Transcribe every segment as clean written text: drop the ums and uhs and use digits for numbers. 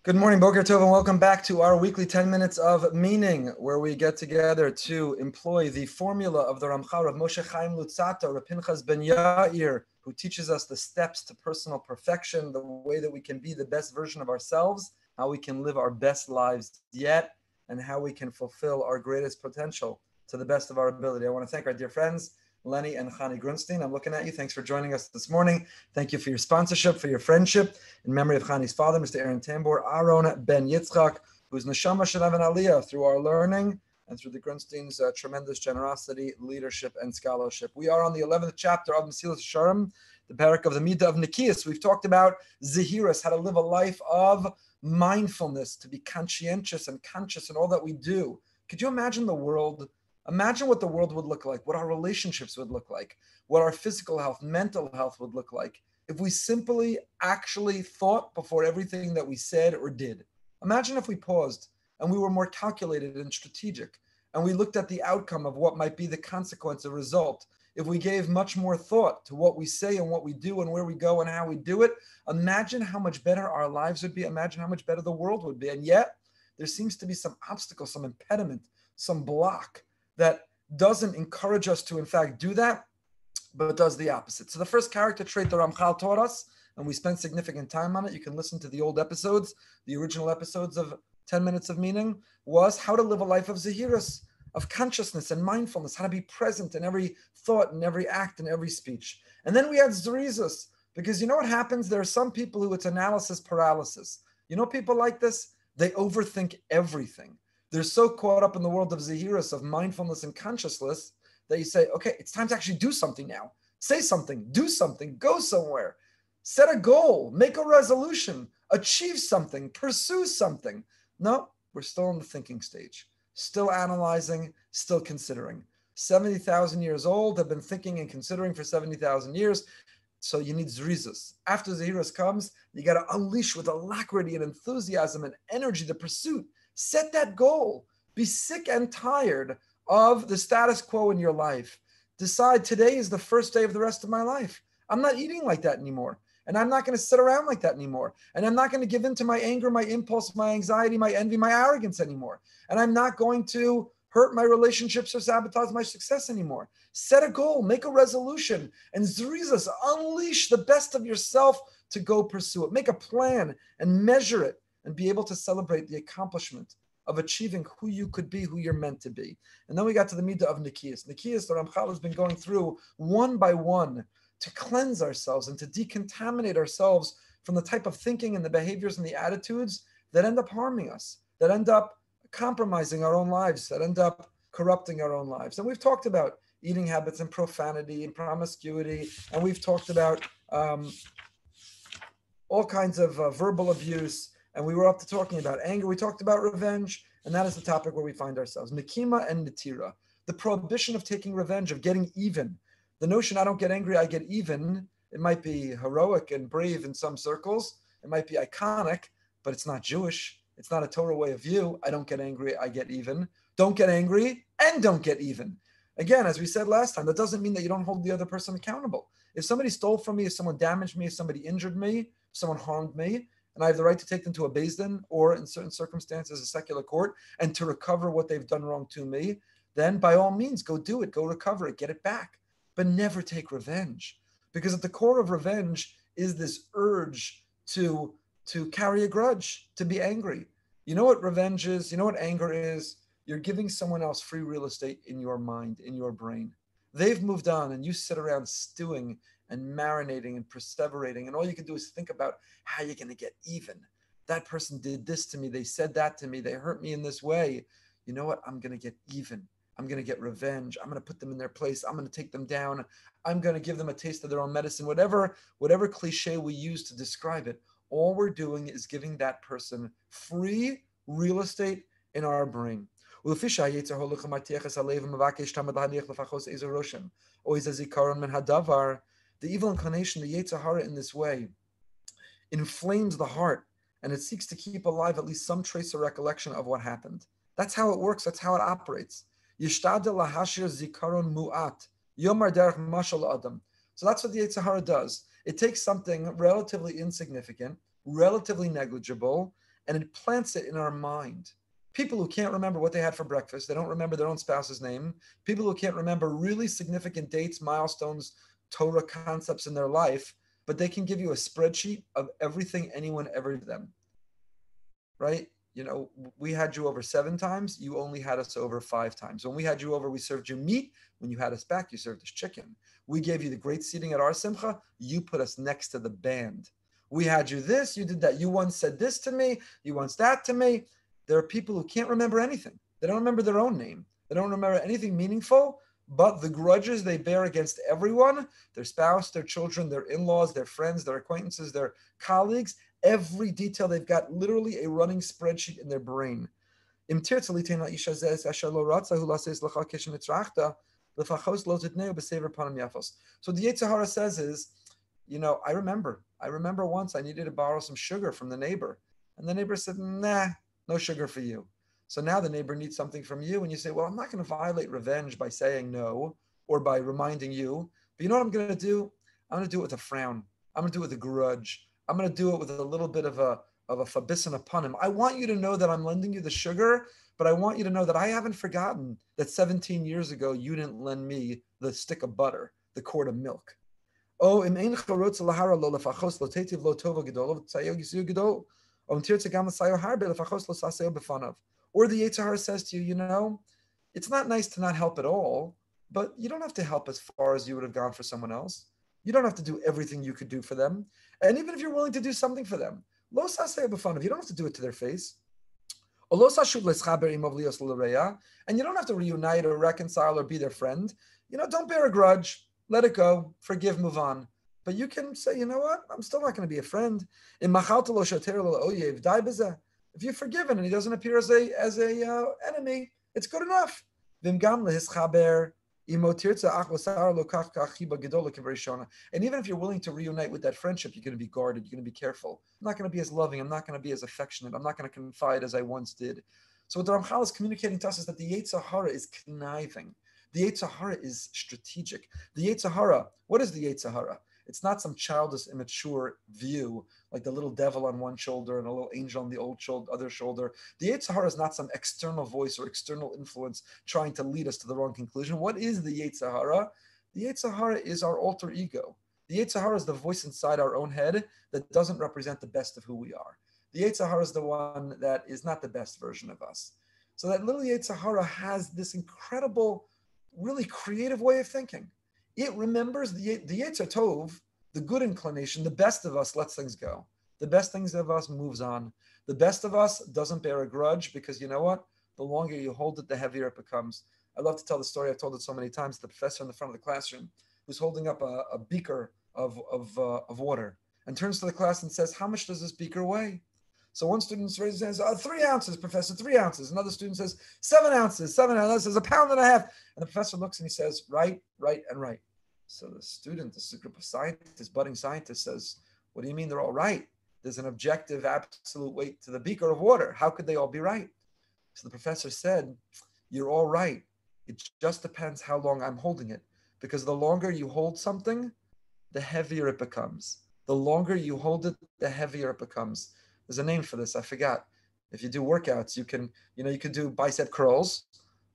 Good morning, Boker Tov, and welcome back to our weekly 10 minutes of meaning, where we get together to employ the formula of the Ramchal, R Moshe Chaim Luzzatto, Rabbi ben Yair, who teaches us the steps to personal perfection, the way that we can be the best version of ourselves, how we can live our best lives yet, and how we can fulfill our greatest potential to the best of our ability. I want to thank our dear friends, Lenny and Chani Grunstein. I'm looking at you. Thanks for joining us this morning. Thank you for your sponsorship, for your friendship. In memory of Chani's father, Mr. Aaron Tambor, Aaron Ben Yitzchak, whose neshama should have an aliyah through our learning and through the Grunstein's tremendous generosity, leadership, and scholarship. We are on the 11th chapter of Mesillas Yesharim, the parak of the Midah of Nikias. We've talked about Zehiras, how to live a life of mindfulness, to be conscientious and conscious in all that we do. Could you imagine the world? Imagine what the world would look like, what our relationships would look like, what our physical health, mental health would look like if we simply actually thought before everything that we said or did. Imagine if we paused and we were more calculated and strategic, and we looked at the outcome of what might be the consequence, the result. If we gave much more thought to what we say and what we do and where we go and how we do it, imagine how much better our lives would be. Imagine how much better the world would be. And yet, there seems to be some obstacle, some impediment, some block that doesn't encourage us to, in fact, do that, but does the opposite. So the first character trait the Ramchal taught us, and we spent significant time on it, you can listen to the old episodes, the original episodes of 10 Minutes of Meaning, was how to live a life of Zehiras, of consciousness and mindfulness, how to be present in every thought and every act and every speech. And then we had Zerizas, because you know what happens? There are some people who it's analysis paralysis. You know people like this? They overthink everything. They're so caught up in the world of Zehiras, of mindfulness and consciousness, that you say, okay, it's time to actually do something now. Say something, do something, go somewhere. Set a goal, make a resolution, achieve something, pursue something. No, we're still in the thinking stage, still analyzing, still considering. 70,000 years old, have been thinking and considering for 70,000 years. So you need Zerizas. After Zehiras comes, you got to unleash with alacrity and enthusiasm and energy the pursuit. Set that goal. Be sick and tired of the status quo in your life. Decide today is the first day of the rest of my life. I'm not eating like that anymore. And I'm not going to sit around like that anymore. And I'm not going to give in to my anger, my impulse, my anxiety, my envy, my arrogance anymore. And I'm not going to hurt my relationships or sabotage my success anymore. Set a goal, make a resolution, and Zerizas, unleash the best of yourself to go pursue it. Make a plan and measure it, and be able to celebrate the accomplishment of achieving who you could be, who you're meant to be. And then we got to the Midah of Nikias. Nikias, the Ramchal has been going through one by one to cleanse ourselves and to decontaminate ourselves from the type of thinking and the behaviors and the attitudes that end up harming us, that end up compromising our own lives, that end up corrupting our own lives. And we've talked about eating habits and profanity and promiscuity, and we've talked about all kinds of verbal abuse. And we were up to talking about anger. We talked about revenge. And that is the topic where we find ourselves. Nikima and Natira. The prohibition of taking revenge, of getting even. The notion, I don't get angry, I get even. It might be heroic and brave in some circles. It might be iconic, but it's not Jewish. It's not a Torah way of view. I don't get angry, I get even. Don't get angry and don't get even. Again, as we said last time, that doesn't mean that you don't hold the other person accountable. If somebody stole from me, if someone damaged me, if somebody injured me, if someone harmed me, and I have the right to take them to a Beis Din or in certain circumstances a secular court and to recover what they've done wrong to me, then by all means, go do it, go recover it, get it back. But never take revenge. Because at the core of revenge is this urge to carry a grudge, to be angry. You know what revenge is? You know what anger is? You're giving someone else free real estate in your mind, in your brain. They've moved on and you sit around stewing and marinating and perseverating, and all you can do is think about how you're going to get even. That person did this to me. They said that to me. They hurt me in this way. You know what? I'm going to get even. I'm going to get revenge. I'm going to put them in their place. I'm going to take them down. I'm going to give them a taste of their own medicine. Whatever cliche we use to describe it, all we're doing is giving that person free real estate in our brain. The evil inclination, the Eight Sahara in this way, inflames the heart, and it seeks to keep alive at least some trace or recollection of what happened. That's how it works. That's how it operates. Yishtadel lahashir zikaron mu'at, yomar derech mashal adam. So that's what the Eight Sahara does. It takes something relatively insignificant, relatively negligible, and it plants it in our mind. People who can't remember what they had for breakfast, they don't remember their own spouse's name, people who can't remember really significant dates, milestones, Torah concepts in their life, but they can give you a spreadsheet of everything anyone ever did them, right? We had you over 7 times, you only had us over 5 times. When we had you over, we served you meat. When you had us back, you served us chicken. We gave you the great seating at our simcha, you put us next to the band. We had you this, you did that. You once said this to me, you once that to me. There are people who can't remember anything. They don't remember their own name. They don't remember anything meaningful, but the grudges they bear against everyone, their spouse, their children, their in-laws, their friends, their acquaintances, their colleagues, every detail, they've got literally a running spreadsheet in their brain. So the Eight Sahara says is, I remember once I needed to borrow some sugar from the neighbor. And the neighbor said, nah, no sugar for you. So now the neighbor needs something from you. And you say, well, I'm not going to violate revenge by saying no or by reminding you. But you know what I'm going to do? I'm going to do it with a frown. I'm going to do it with a grudge. I'm going to do it with a little bit of a fabis and a punim. I want you to know that I'm lending you the sugar, but I want you to know that I haven't forgotten that 17 years ago, you didn't lend me the stick of butter, the quart of milk. Or the Eight Ahora says to you, it's not nice to not help at all, but you don't have to help as far as you would have gone for someone else. You don't have to do everything you could do for them. And even if you're willing to do something for them, you don't have to do it to their face. And you don't have to reunite or reconcile or be their friend. Don't bear a grudge. Let it go. Forgive, move on. But you can say, you know what? I'm still not going to be a friend. If you're forgiven and he doesn't appear as a enemy, it's good enough. And even if you're willing to reunite with that friendship, you're going to be guarded. You're going to be careful. I'm not going to be as loving. I'm not going to be as affectionate. I'm not going to confide as I once did. So what the Ramchal is communicating to us is that the Eight Sahara is conniving. The Eight Sahara is strategic. The Eight Sahara, what is the Eight Sahara? It's not some childish, immature view, like the little devil on one shoulder and a little angel on the other shoulder. The Eight Sahara is not some external voice or external influence trying to lead us to the wrong conclusion. What is the Eight Sahara? The Eight Sahara is our alter ego. The Eight Sahara is the voice inside our own head that doesn't represent the best of who we are. The Eight Sahara is the one that is not the best version of us. So that little Eight Sahara has this incredible, really creative way of thinking. It remembers the Yetzer Tov, the good inclination, the best of us lets things go. The best things of us moves on. The best of us doesn't bear a grudge because you know what? The longer you hold it, the heavier it becomes. I love to tell the story. I've told it so many times. The professor in the front of the classroom who's holding up a beaker of water and turns to the class and says, how much does this beaker weigh? So one student raises his hand, 3 ounces, professor, 3 ounces. Another student says, 7 ounces, 7 ounces. Another says, 1.5 pounds. And the professor looks and he says, right, and right. So the student, this is a group of scientists, budding scientists, says, what do you mean they're all right? There's an objective, absolute weight to the beaker of water. How could they all be right? So the professor said, you're all right. It just depends how long I'm holding it. Because the longer you hold something, the heavier it becomes. The longer you hold it, the heavier it becomes. There's a name for this, I forgot. If you do workouts, you can do bicep curls,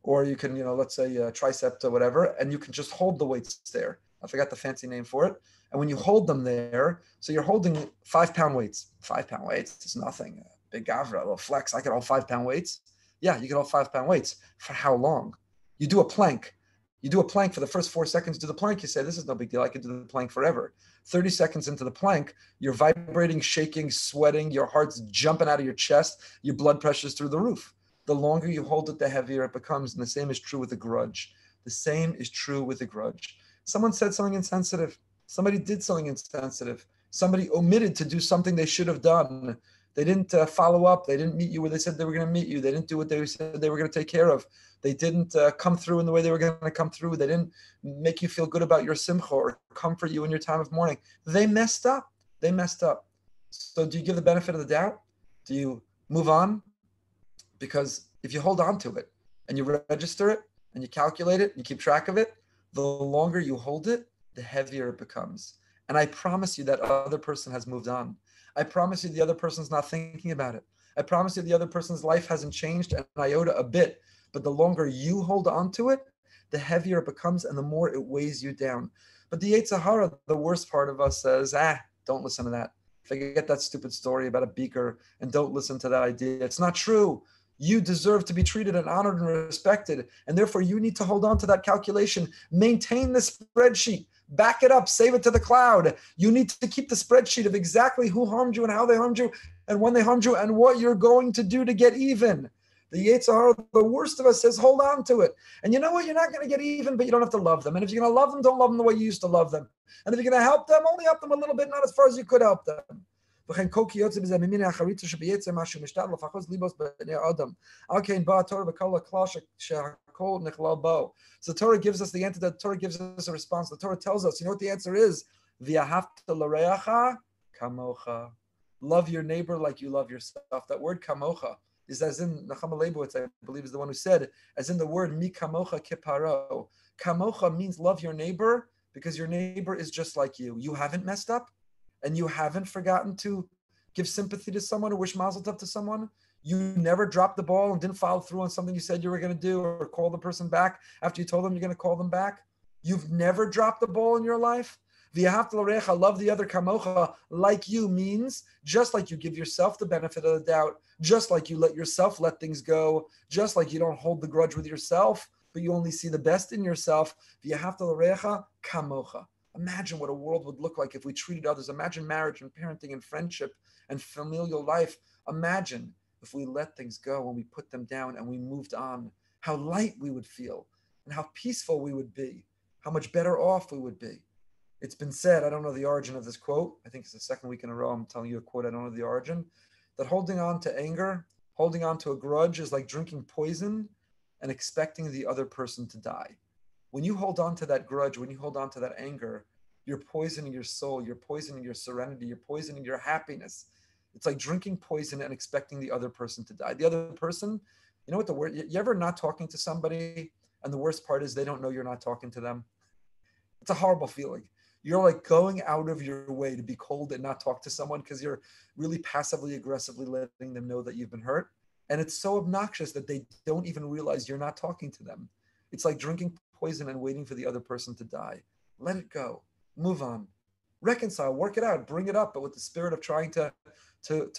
or you can, let's say tricep or whatever, and you can just hold the weights there. I forgot the fancy name for it. And when you hold them there, so you're holding 5-pound weights. 5-pound weights is nothing. Big gavra, a little flex. I can hold 5-pound weights. Yeah, you can hold 5-pound weights. For how long? You do a plank. You do a plank for the first 4 seconds. Do the plank. You say, this is no big deal. I can do the plank forever. 30 seconds into the plank, you're vibrating, shaking, sweating. Your heart's jumping out of your chest. Your blood pressure's through the roof. The longer you hold it, the heavier it becomes. And the same is true with a grudge. The same is true with a grudge. Someone said something insensitive. Somebody did something insensitive. Somebody omitted to do something they should have done. They didn't follow up. They didn't meet you where they said they were going to meet you. They didn't do what they said they were going to take care of. They didn't come through in the way they were going to come through. They didn't make you feel good about your simcha or comfort you in your time of mourning. They messed up. They messed up. So do you give the benefit of the doubt? Do you move on? Because if you hold on to it and you register it and you calculate it and you keep track of it, the longer you hold it, the heavier it becomes. And I promise you that other person has moved on. I promise you the other person's not thinking about it. I promise you the other person's life hasn't changed an iota a bit, but the longer you hold on to it, the heavier it becomes and the more it weighs you down. But the Eight Sahara, the worst part of us says, don't listen to that. Forget that stupid story about a beaker and don't listen to that idea. It's not true. You deserve to be treated and honored and respected. And therefore, you need to hold on to that calculation. Maintain the spreadsheet. Back it up. Save it to the cloud. You need to keep the spreadsheet of exactly who harmed you and how they harmed you and when they harmed you and what you're going to do to get even. The Eight Sahara, the worst of us, says hold on to it. And you know what? You're not going to get even, but you don't have to love them. And if you're going to love them, don't love them the way you used to love them. And if you're going to help them, only help them a little bit, not as far as you could help them. So the Torah gives us the answer. The Torah gives us a response. The Torah tells us, you know what the answer is? Love your neighbor like you love yourself. That word kamocha is as in Nachama Leibowitz, I believe, is the one who said, as in the word mi kamocha kiparo. Kamocha means love your neighbor because your neighbor is just like you. You haven't messed up and you haven't forgotten to give sympathy to someone or wish mazel tov to someone. You never dropped the ball and didn't follow through on something you said you were going to do or call the person back after you told them you're going to call them back. You've never dropped the ball in your life. V'yahavta l'recha, love the other kamocha like you means just like you give yourself the benefit of the doubt, just like you let yourself let things go, just like you don't hold the grudge with yourself, but you only see the best in yourself. V'yahavta l'recha kamocha. Imagine what a world would look like if we treated others. Imagine marriage and parenting and friendship and familial life. Imagine if we let things go and we put them down and we moved on, how light we would feel and how peaceful we would be, how much better off we would be. It's been said, I don't know the origin of this quote. I think it's the second week in a row I'm telling you a quote, I don't know the origin, that holding on to anger, holding on to a grudge is like drinking poison and expecting the other person to die. When you hold on to that grudge, when you hold on to that anger, you're poisoning your soul, you're poisoning your serenity, you're poisoning your happiness. It's like drinking poison and expecting the other person to die. The other person, you know what the word, you ever not talking to somebody and the worst part is they don't know you're not talking to them? It's a horrible feeling. You're like going out of your way to be cold and not talk to someone because you're really passively aggressively letting them know that you've been hurt. And it's so obnoxious that they don't even realize you're not talking to them. It's like drinking poison and waiting for the other person to die. Let it go. Move on. Reconcile. Work it out. Bring it up, but with the spirit of trying to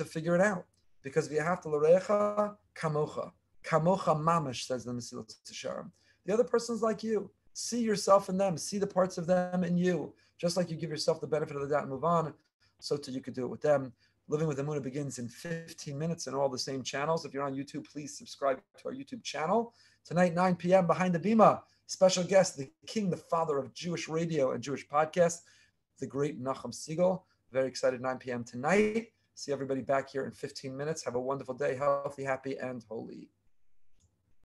figure it out. Because v'yahavta l'recha kamocha. Kamocha mamash, says the Mesillas Yesharim. The other person's like you. See yourself in them. See the parts of them in you. Just like you give yourself the benefit of the doubt and move on, so too you could do it with them. Living with Emunah begins in 15 minutes in all the same channels. If you're on YouTube, please subscribe to our YouTube channel. Tonight, 9 p.m., Behind the Bima, special guest, the king, the father of Jewish radio and Jewish podcast, the great Nachum Siegel. Very excited, 9 p.m. tonight. See everybody back here in 15 minutes. Have a wonderful day, healthy, happy, and holy.